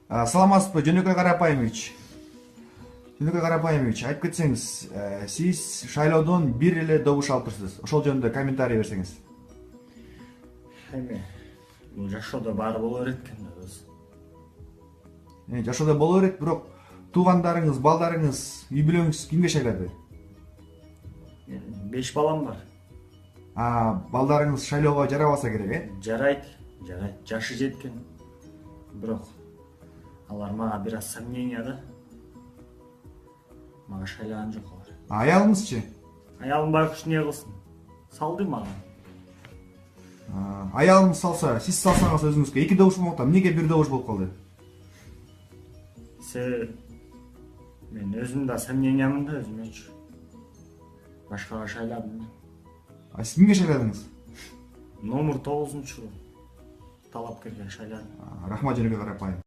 Саламатсызбы, Жөнөкөй Карапаевич. Жөнөкөй Карапаевич, айтып кетсеңиз, сиз шайлоодон бир эле добуш алып турсуз. Ошол жөнүндө комментарий берсеңиз. Эми бул жашоодо баары боло берет экен да өзү. Жашоодо боло берет, бирок туугандарыңыз, балдарыңыз, үй бүлөңүз кимге шайлады? 5 балам бар. Балдарыңыз шайлоого жарабаса керек, Жарайт, жашы жеткен. Бирок алар мага бир аз сомнение да. Мага шайлаган жок алар. Аялыңызчы? Аялым байкуш не кылсын? Салды мага. Аялыңыз салса, сиз салсаңыз өзүңүзгө 2 добуш болмокта, эмнеге 1 добуш болуп калды? Мен өзүм да сомнениямын да өзүмөчү. Башкага шайладым. Сиз кимге шайладыңыз? Номер 9-чу талапкерге шайладым. Рахмат, Жөнөкөй Карапаев.